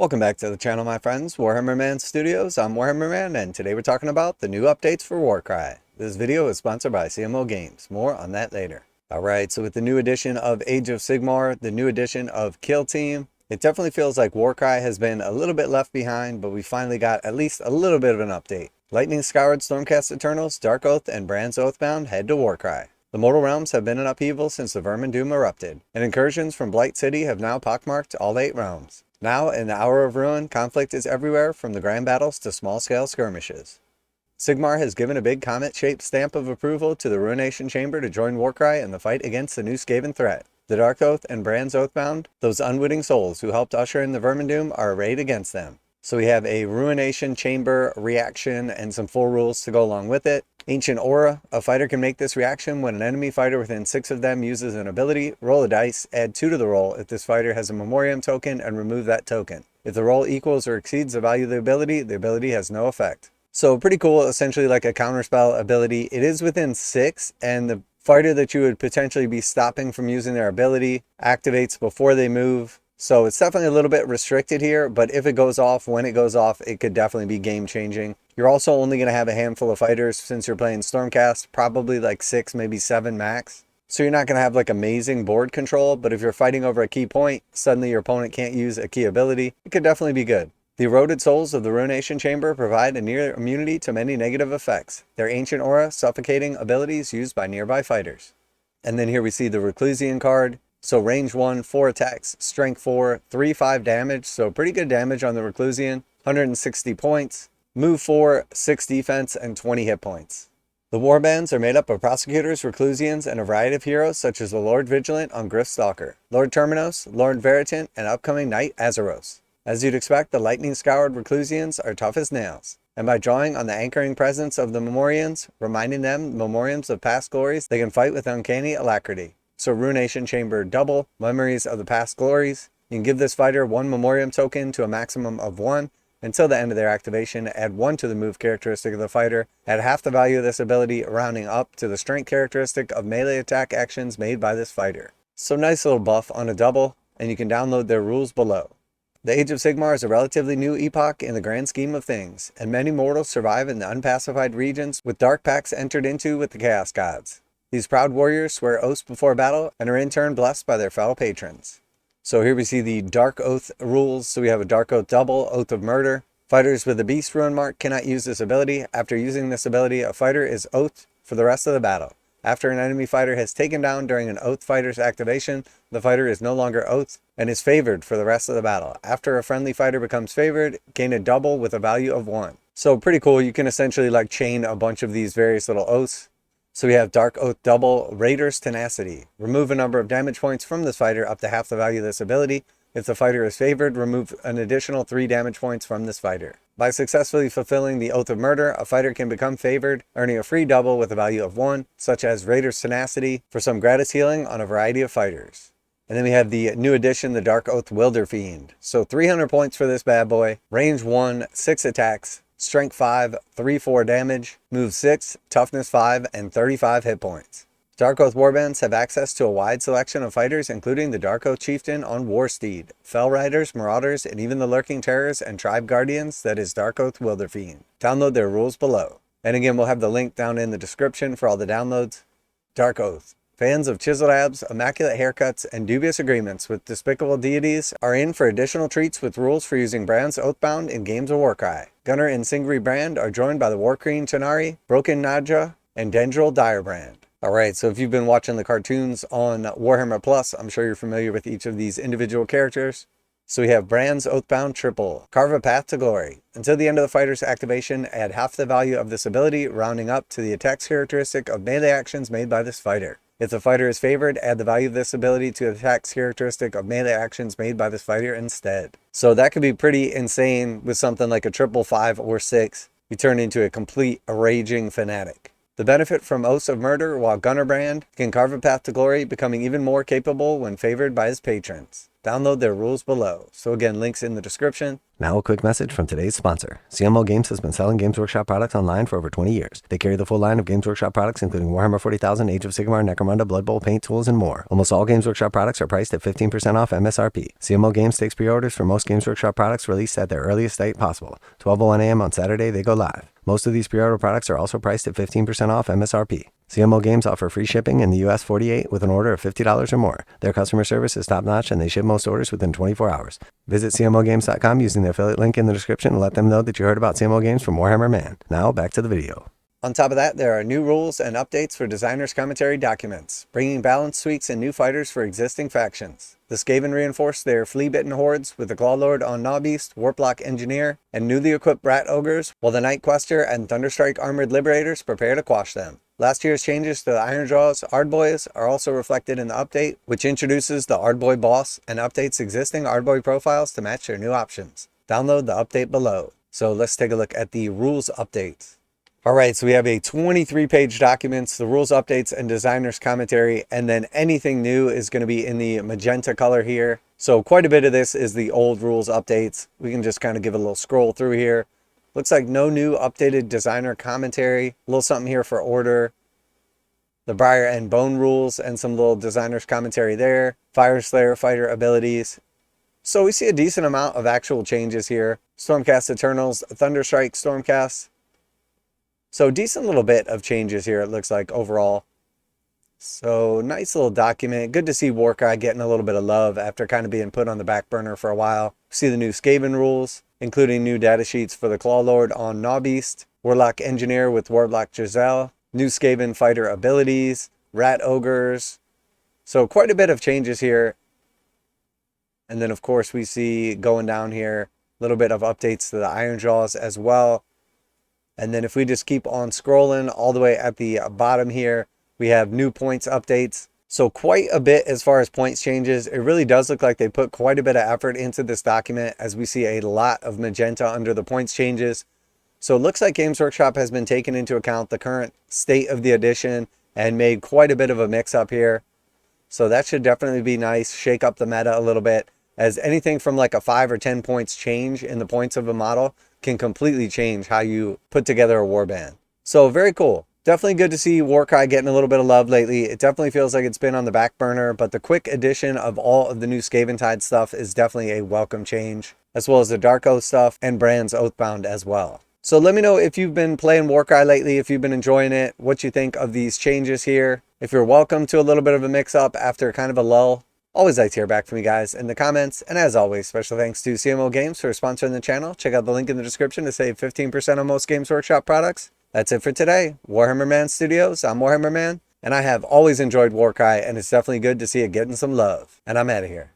Welcome back to the channel, my friends. Warhammer Man Studios. I'm Warhammer Man, and today we're talking about the new updates for Warcry. This video is sponsored by CMO Games. More on that later. Alright, so with the new edition of Age of Sigmar, the new edition of Kill Team, it definitely feels like Warcry has been a little bit left behind, but we finally got at least a little bit of an update. Lightning-scoured Stormcast Eternals, Darkoath, and Brand's Oathbound head to Warcry. The mortal realms have been in upheaval since the Vermin Doom erupted, and incursions from Blight City have now pockmarked all 8 realms. Now, in the Hour of Ruin, conflict is everywhere from the grand battles to small-scale skirmishes. Sigmar has given a big comet-shaped stamp of approval to the Ruination Chamber to join Warcry in the fight against the new Skaven threat. The Darkoath and Brand's Oathbound, those unwitting souls who helped usher in the Vermin Doom, are arrayed against them. So we have a Ruination Chamber reaction and some full rules to go along with it. Ancient Aura. A fighter can make this reaction when an enemy fighter within 6 of them uses an ability. Roll a dice, add 2 to the roll if this fighter has a memoriam token, and remove that token. If the roll equals or exceeds the value of the ability has no effect. So pretty cool, essentially like a counterspell ability. It is within 6, and the fighter that you would potentially be stopping from using their ability activates before they move. So it's definitely a little bit restricted here, but if it goes off, when it goes off, it could definitely be game changing. You're also only going to have a handful of fighters since you're playing Stormcast, probably like 6, maybe 7 max. So you're not going to have like amazing board control, but if you're fighting over a key point, suddenly your opponent can't use a key ability, it could definitely be good. The eroded souls of the Ruination Chamber provide a near immunity to many negative effects. Their ancient aura suffocating abilities used by nearby fighters. And then here we see the Reclusian card. So range 1, 4 attacks, strength 4, 3-5 damage, so pretty good damage on the Reclusian, 160 points, move 4, 6 defense, and 20 hit points. The warbands are made up of prosecutors, Reclusians, and a variety of heroes such as the Lord Vigilant on Gryffstalker, Lord Terminos, Lord Veritant, and upcoming Knight Azeros. As you'd expect, the lightning-scoured Reclusians are tough as nails, and by drawing on the anchoring presence of the Memorians, reminding them memoriams of past glories, they can fight with uncanny alacrity. So Ruination Chamber double, memories of the past glories. You can give this fighter 1 memoriam token to a maximum of 1 until the end of their activation. Add 1 to the move characteristic of the fighter. Add half the value of this ability, rounding up to the strength characteristic of melee attack actions made by this fighter. So nice little buff on a double, and you can download their rules below. The Age of Sigmar is a relatively new epoch in the grand scheme of things, and many mortals survive in the unpacified regions with dark pacts entered into with the Chaos Gods. These proud warriors swear oaths before battle and are in turn blessed by their fellow patrons. So here we see the Darkoath rules. So we have a Darkoath double, Oath of Murder. Fighters with the Beast Ruin mark cannot use this ability. After using this ability, a fighter is oathed for the rest of the battle. After an enemy fighter has taken down during an Oath fighter's activation, the fighter is no longer oathed and is favored for the rest of the battle. After a friendly fighter becomes favored, gain a double with a value of 1. So pretty cool. You can essentially like chain a bunch of these various little oaths. So we have Darkoath double, Raider's Tenacity. Remove a number of damage points from this fighter up to half the value of this ability. If the fighter is favored, remove an additional 3 damage points from this fighter. By successfully fulfilling the Oath of Murder, a fighter can become favored, earning a free double with a value of 1, such as Raider's Tenacity, for some gratis healing on a variety of fighters. And then we have the new addition, the Darkoath Wilderfiend. So 300 points for this bad boy, range 1, 6 attacks, strength 5, 3-4 damage, move 6, toughness 5, and 35 hit points. Darkoath warbands have access to a wide selection of fighters, including the Darkoath Chieftain on Warsteed, Fell Riders, Marauders, and even the Lurking Terrors and Tribe Guardians that is Darkoath Wilderfiend. Download their rules below. And again, we'll have the link down in the description for all the downloads. Darkoath. Fans of chiseled abs, immaculate haircuts, and dubious agreements with despicable deities are in for additional treats with rules for using Brand's Oathbound in games of Warcry. Gunnar and Singri Brand are joined by the Warcry Tanari, Broken Nadja, and Dendril Direbrand. Alright, so if you've been watching the cartoons on Warhammer Plus, I'm sure you're familiar with each of these individual characters. So we have Brand's Oathbound triple, Carve a Path to Glory. Until the end of the fighter's activation, add half the value of this ability, rounding up to the attack's characteristic of melee actions made by this fighter. If the fighter is favored, add the value of this ability to the attack's characteristic of melee actions made by this fighter instead. So that could be pretty insane with something like a triple 5 or 6. You turn into a complete raging fanatic. The benefit from Oaths of Murder, while Gunnar Brand can carve a path to glory, becoming even more capable when favored by his patrons. Download their rules below. So again, links in the description. Now a quick message from today's sponsor. CMO Games has been selling Games Workshop products online for over 20 years. They carry the full line of Games Workshop products, including Warhammer 40,000, Age of Sigmar, Necromunda, Blood Bowl, paint tools, and more. Almost all Games Workshop products are priced at 15% off MSRP. CMO Games takes pre-orders for most Games Workshop products released at their earliest date possible. 12:01 a.m. on Saturday, they go live. Most of these pre-order products are also priced at 15% off MSRP. CMO Games offer free shipping in the US 48 with an order of $50 or more. Their customer service is top-notch and they ship most orders within 24 hours. Visit CMOGames.com using the affiliate link in the description and let them know that you heard about CMO Games from Warhammer Man. Now, back to the video. On top of that, there are new rules and updates for designers' commentary documents, bringing balanced suites and new fighters for existing factions. The Skaven reinforced their flea-bitten hordes with the Clawlord on Gnawbeast, Warplock Engineer, and newly equipped Rat Ogres, while the Night Quester and Thunderstrike Armored Liberators prepare to quash them. Last year's changes to the Ironjaw's Ardboyz are also reflected in the update, which introduces the Ardboy boss and updates existing Ardboy profiles to match their new options. Download the update below. So let's take a look at the rules updates. Alright, so we have a 23-page document, the rules updates and designers commentary, and then anything new is going to be in the magenta color here. So quite a bit of this is the old rules updates. We can just kind of give a little scroll through here. Looks like no new updated designer commentary. A little something here for order. The Briar and Bone rules and some little designers commentary there. Fire Slayer fighter abilities. So we see a decent amount of actual changes here. Stormcast Eternals, Thunderstrike Stormcast. So decent little bit of changes here, it looks like, overall. So nice little document. Good to see Warcry getting a little bit of love after kind of being put on the back burner for a while. See the new Skaven rules, including new data sheets for the Clawlord on Gnawbeast, Warlock Engineer with Warlock Giselle, new Skaven fighter abilities, Rat Ogres. So quite a bit of changes here. And then of course we see going down here, a little bit of updates to the Ironjaws as well. And then if we just keep on scrolling all the way at the bottom here, we have new points updates. So quite a bit as far as points changes. It really does look like they put quite a bit of effort into this document, as we see a lot of magenta under the points changes. So it looks like Games Workshop has been taking into account the current state of the edition and made quite a bit of a mix up here. So that should definitely be nice, shake up the meta a little bit, as anything from like a 5 or 10 points change in the points of a model can completely change how you put together a warband. So very cool. Definitely good to see Warcry getting a little bit of love lately. It definitely feels like it's been on the back burner, but the quick addition of all of the new Skaventide stuff is definitely a welcome change, as well as the Darkoath stuff and Brand's Oathbound as well. So let me know if you've been playing Warcry lately, if you've been enjoying it, what you think of these changes here. If you're welcome to a little bit of a mix-up after kind of a lull. Always like to hear back from you guys in the comments. And as always, special thanks to CMO Games for sponsoring the channel. Check out the link in the description to save 15% on most Games Workshop products. That's it for today. Warhammer Man Studios, I'm Warhammer Man, and I have always enjoyed Warcry, and it's definitely good to see it getting some love. And I'm out of here.